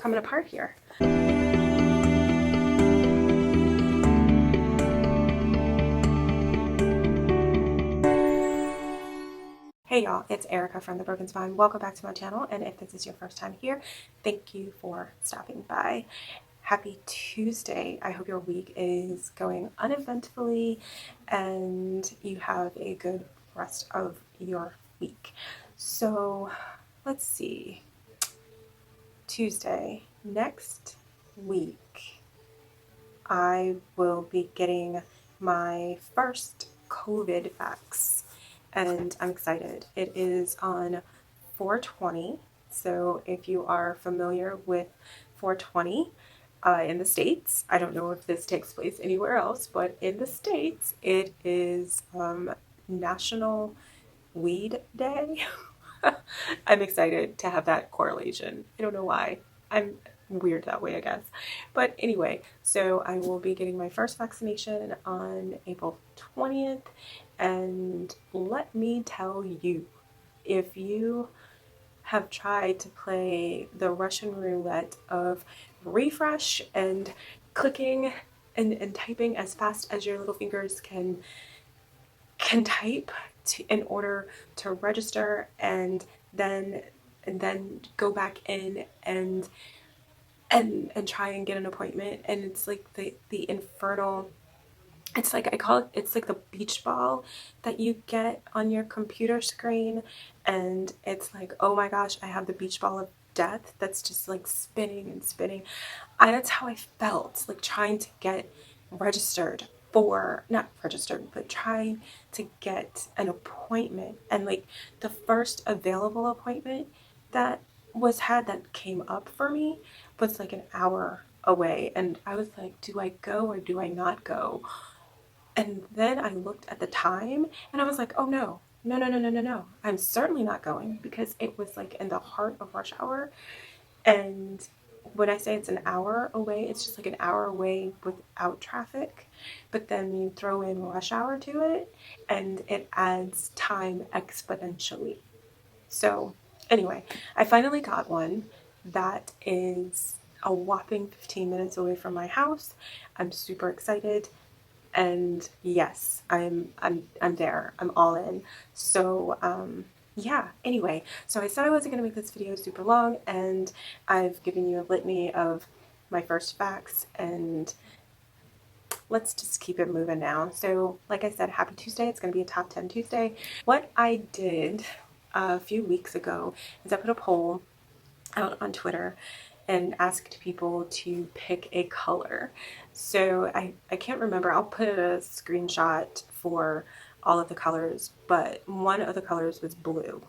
coming apart here. Hey y'all, it's Erica from The Broken Spine. Welcome back to my channel, and if this is your first time here, thank you for stopping by. Happy Tuesday. I hope your week is going uneventfully and you have a good rest of your week. So let's see. Tuesday, next week, I will be getting my first COVID vax, and I'm excited. It is on 4/20, so if you are familiar with 4/20 in the States, I don't know if this takes place anywhere else, but in the States, it is National Weed Day. I'm excited to have that correlation. I don't know why. I'm weird that way, I guess. But anyway, so I will be getting my first vaccination on April 20th. And let me tell you, if you have tried to play the Russian roulette of refresh and clicking and typing as fast as your little fingers can type in order to register and then go back in and try and get an appointment, and it's like the infernal, it's like, I call it, it's like the beach ball that you get on your computer screen, and it's like, oh my gosh, I have the beach ball of death that's just like spinning and spinning. That's how I felt, like trying to get registered for, not registered, but trying to get an appointment, and like the first available appointment that that came up for me was like an hour away, and I was like, do I go or do I not go? And then I looked at the time and I was like, oh no, no, no, no, no, no, no. I'm certainly not going, because it was like in the heart of rush hour. And when I say it's an hour away, it's just like an hour away without traffic. But then you throw in rush hour to it and it adds time exponentially. So anyway, I finally got one that is a whopping 15 minutes away from my house. I'm super excited. And yes, I'm there. I'm all in. So yeah, anyway, so I said I wasn't going to make this video super long, and I've given you a litany of my first facts, and let's just keep it moving now. So like I said, happy Tuesday. It's going to be a top 10 Tuesday. What I did a few weeks ago is I put a poll out on Twitter and asked people to pick a color. So I can't remember. I'll put a screenshot for all of the colors, but one of the colors was blue.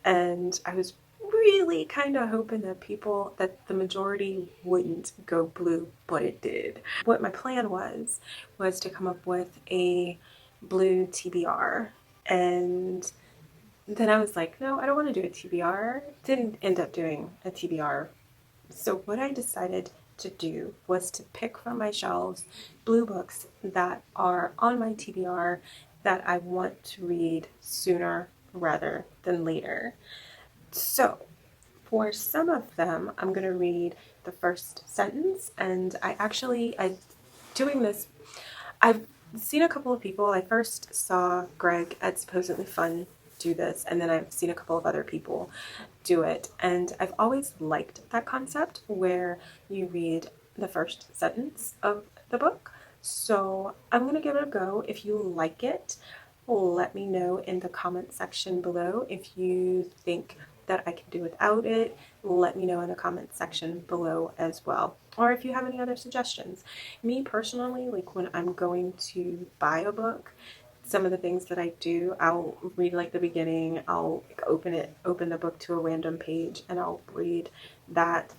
And I was really kind of hoping that the majority wouldn't go blue, but it did. What my plan was to come up with a blue TBR, and then I was like, no, I don't want to do a TBR. Didn't end up doing a TBR. So what I decided to do was to pick from my shelves blue books that are on my TBR that I want to read sooner rather than later. So for some of them, I'm going to read the first sentence, and doing this, I've seen a couple of people. I first saw Greg at Supposedly Fun do this, and then I've seen a couple of other people do it, and I've always liked that concept where you read the first sentence of the book. So I'm gonna give it a go. If you like it, let me know in the comment section below. If you think that I can do without it, let me know in the comment section below as well. Or if you have any other suggestions. Me personally, like when I'm going to buy a book, some of the things that I do, I'll read like the beginning, I'll open the book to a random page, and I'll read that.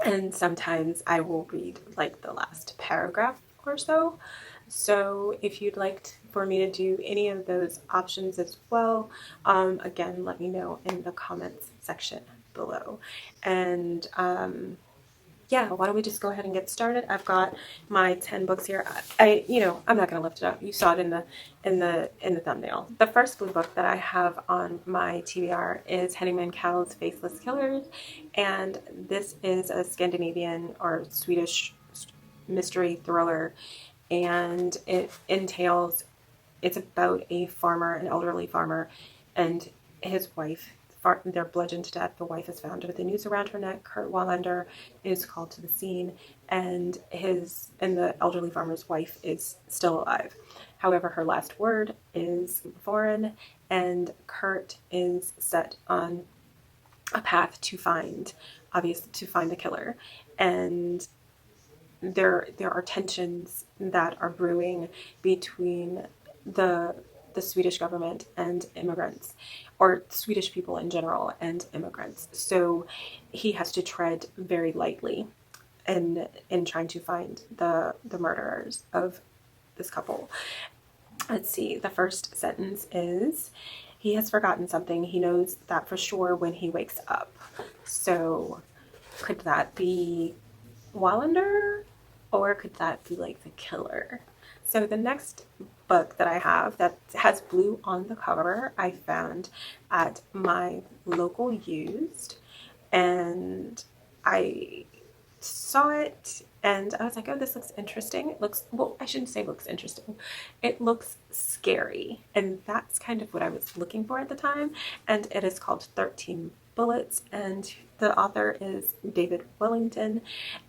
And sometimes I will read like the last paragraph or so. So if you'd like for me to do any of those options as well, again, let me know in the comments section below. And yeah, why don't we just go ahead and get started? I've got my 10 books here. I'm not going to lift it up. You saw it in the thumbnail. The first blue book that I have on my TBR is Henning Mankell's Faceless Killers, and this is a Scandinavian or Swedish mystery thriller, and it's about a farmer, an elderly farmer, and his wife. They're bludgeoned to death. The wife is found with a noose around her neck. Kurt Wallander is called to the scene, and the elderly farmer's wife is still alive. However, her last word is foreign, and Kurt is set on a path to find the killer. And there are tensions that are brewing between the Swedish government and immigrants, or Swedish people in general and immigrants. So he has to tread very lightly in trying to find the murderers of this couple. Let's see. The first sentence is, he has forgotten something. He knows that for sure when he wakes up. So could that be Wallander, or could that be like the killer? So the next book that I have that has blue on the cover, I found at my local used, and I saw it and I was like, oh, this looks interesting. It looks, well, I shouldn't say looks interesting. It looks scary. And that's kind of what I was looking for at the time. And it is called 13 Bullets, and the author is David Wellington,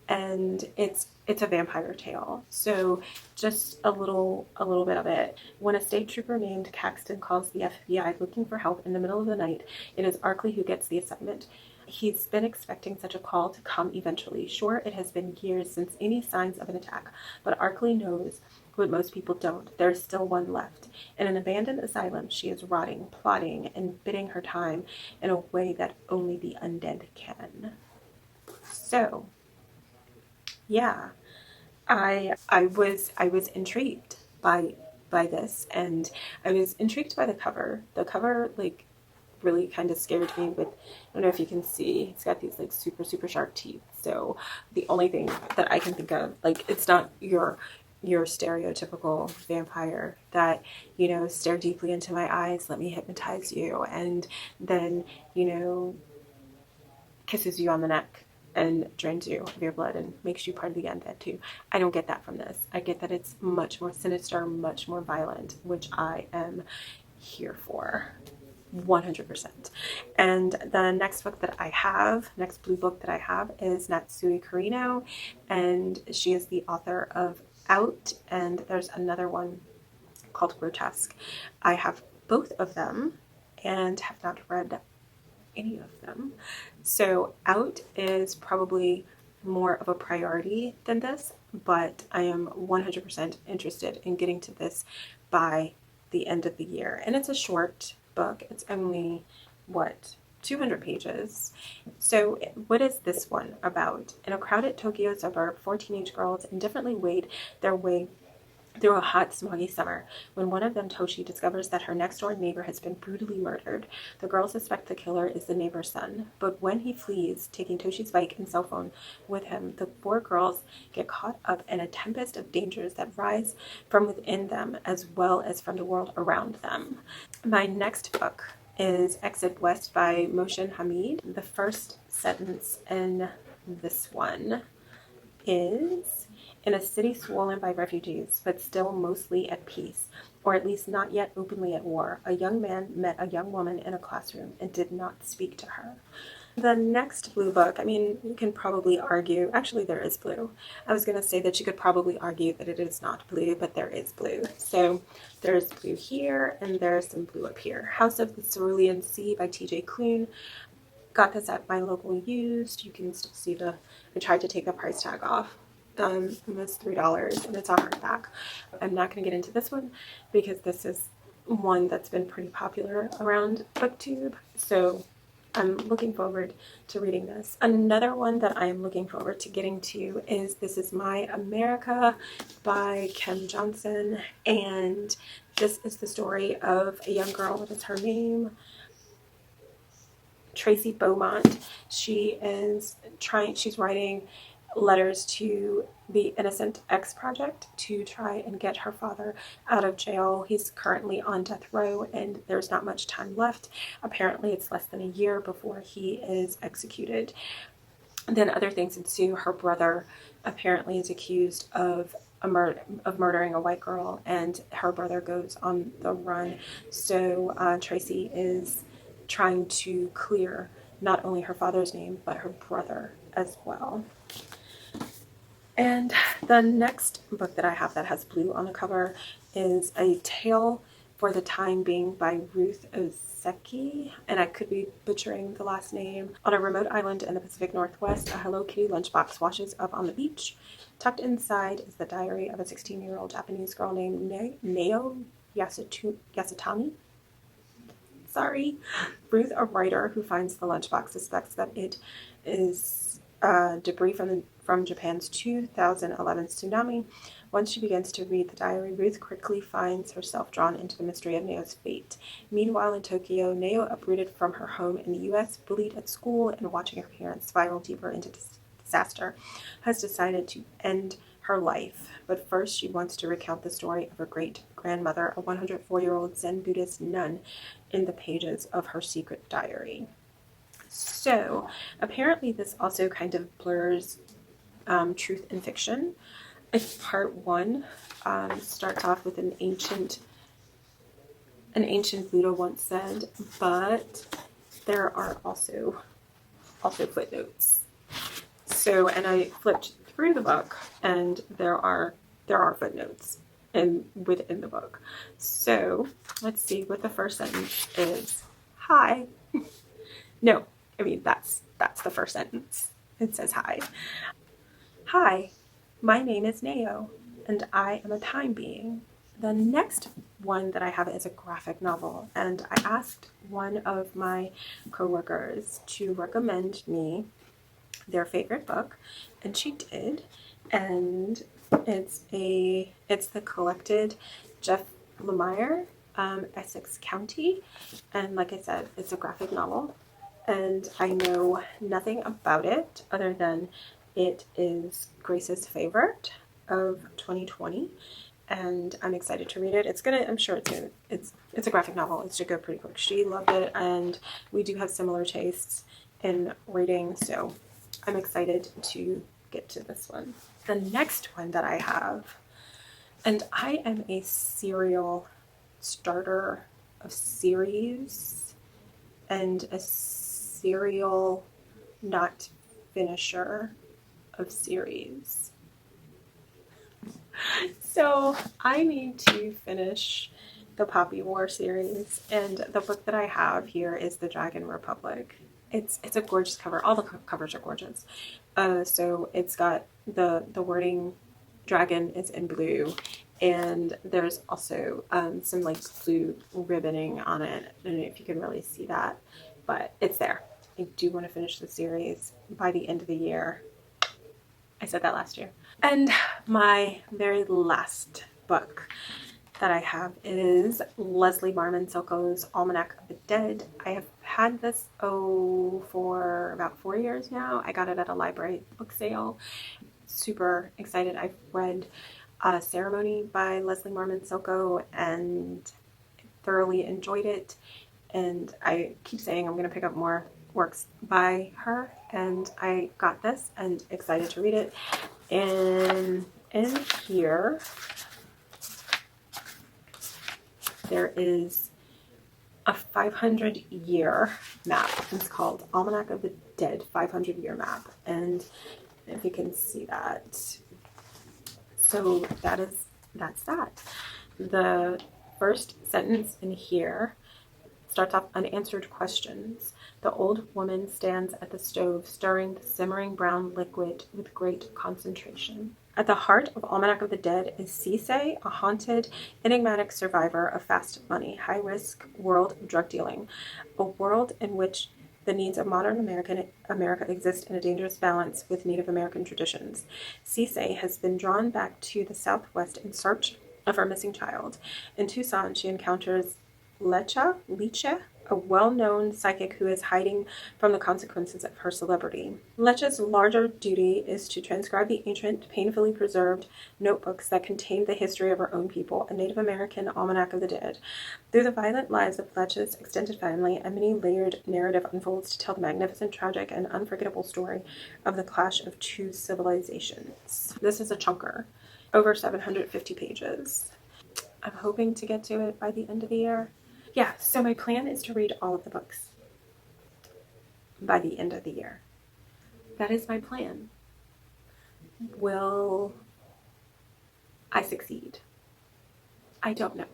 and it's a vampire tale. So just a little bit of it. When a state trooper named Caxton calls the FBI looking for help in the middle of the night, it is Arkley who gets the assignment. He's been expecting such a call to come eventually. Sure, it has been years since any signs of an attack, but Arkley knows what most people don't. There's still one left. In an abandoned asylum, she is rotting, plotting, and biding her time in a way that only the undead can. So, yeah, I was intrigued by this, and I was intrigued by the cover. The cover, like, really kind of scared me with, I don't know if you can see, it's got these like super sharp teeth. So the only thing that I can think of, like, it's not your stereotypical vampire that, stare deeply into my eyes, let me hypnotize you, and then, kisses you on the neck and drains you of your blood and makes you part of the undead too. I don't get that from this. I get that it's much more sinister, much more violent, which I am here for. 100%. And the next blue book that I have is Natsuo Kirino, and she is the author of Out, and there's another one called Grotesque. I have both of them and have not read any of them. So Out is probably more of a priority than this, but I am 100% interested in getting to this by the end of the year. And it's a short book. It's only, 200 pages. So what is this one about? In a crowded Tokyo suburb, 4 teenage girls indifferently wade their way through a hot, smoggy summer. When one of them, Toshi, discovers that her next-door neighbor has been brutally murdered, the girls suspect the killer is the neighbor's son. But when he flees, taking Toshi's bike and cell phone with him, the 4 girls get caught up in a tempest of dangers that rise from within them as well as from the world around them. My next book is Exit West by Moshin Hamid. The first sentence in this one is, in a city swollen by refugees, but still mostly at peace, or at least not yet openly at war, a young man met a young woman in a classroom and did not speak to her. The next blue book, you can probably argue, actually there is blue. I was going to say that you could probably argue that it is not blue, but there is blue. So there's blue here, and there's some blue up here. House of the Cerulean Sea by T.J. Klune. Got this at my local used. You can still see I tried to take the price tag off. It was $3, and it's a hardback. I'm not going to get into this one because this is one that's been pretty popular around BookTube. So I'm looking forward to reading this. Another one that I am looking forward to getting to is This Is My America by Kim Johnson. And this is the story of a young girl. What is her name? Tracy Beaumont. She's writing letters to the Innocent X Project to try and get her father out of jail. He's currently on death row and there's not much time left. Apparently it's less than a year before he is executed. And then other things ensue. Her brother apparently is accused of murdering a white girl, and her brother goes on the run. So Tracy is trying to clear not only her father's name, but her brother as well. And the next book that I have that has blue on the cover is A Tale for the Time Being by Ruth Ozeki, and I could be butchering the last name. On a remote island in the Pacific Northwest, a Hello Kitty lunchbox washes up on the beach. Tucked inside is the diary of a 16-year-old Japanese girl named Nao Yasutami. Sorry. Ruth, a writer who finds the lunchbox, suspects that it is debris from Japan's 2011 tsunami. Once she begins to read the diary, Ruth quickly finds herself drawn into the mystery of Nao's fate. Meanwhile, in Tokyo, Nao, uprooted from her home in the U.S., bullied at school, and watching her parents spiral deeper into disaster, has decided to end her life. But first, she wants to recount the story of her great-grandmother, a 104-year-old Zen Buddhist nun, in the pages of her secret diary. So, apparently this also kind of blurs truth and fiction. Part 1 starts off with an ancient Buddha once said, but there are also footnotes. So, and I flipped through the book, and there are footnotes within the book. So let's see what the first sentence is. Hi. No, I mean that's the first sentence. It says hi. Hi, my name is Nao, and I am a time being. The next one that I have is a graphic novel, and I asked one of my coworkers to recommend me their favorite book, and she did. And it's the collected Jeff Lemire, Essex County, and like I said, it's a graphic novel, and I know nothing about it other than it is Grace's favorite of 2020, and I'm excited to read it. It's a graphic novel. It should go pretty quick. She loved it, and we do have similar tastes in reading, so I'm excited to get to this one. The next one that I have, and I am a serial starter of series and a serial not finisher of series. So I need to finish the Poppy War series, and the book that I have here is The Dragon Republic. It's a gorgeous cover. All the covers are gorgeous. So it's got the wording dragon is in blue, and there's also some like blue ribboning on it. I don't know if you can really see that, but it's there. I do want to finish the series by the end of the year. I said that last year. And my very last book that I have is Leslie Marmon Silko's Almanac of the Dead. I have had this for about 4 years now. I got it at a library book sale. Super excited. I've read Ceremony by Leslie Marmon Silko and thoroughly enjoyed it. And I keep saying I'm going to pick up more works by her, and I got this and excited to read it. And in here there is a 500-year map. It's called Almanac of the Dead 500-year map, and if you can see that, so that's that. The first sentence in here starts off, unanswered questions. The old woman stands at the stove, stirring the simmering brown liquid with great concentration. At the heart of Almanac of the Dead is Cisse, a haunted, enigmatic survivor of fast money, high-risk world of drug dealing, a world in which the needs of modern America exist in a dangerous balance with Native American traditions. Cisse has been drawn back to the Southwest in search of her missing child. In Tucson, she encounters Lecha, a well-known psychic who is hiding from the consequences of her celebrity. Leche's larger duty is to transcribe the ancient, painfully preserved notebooks that contain the history of her own people, a Native American Almanac of the Dead. Through the violent lives of Leche's extended family, a many-layered narrative unfolds to tell the magnificent, tragic, and unforgettable story of the clash of two civilizations. This is a chunker, over 750 pages. I'm hoping to get to it by the end of the year. Yeah, so my plan is to read all of the books by the end of the year. That is my plan. Will I succeed? I don't know.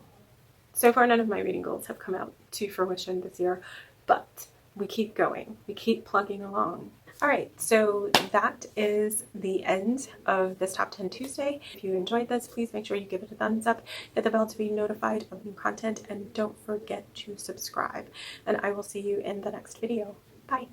So far, none of my reading goals have come out to fruition this year, but we keep going. We keep plugging along. All right, so that is the end of this Top 10 Tuesday. If you enjoyed this, please make sure you give it a thumbs up, hit the bell to be notified of new content, and don't forget to subscribe. And I will see you in the next video. Bye.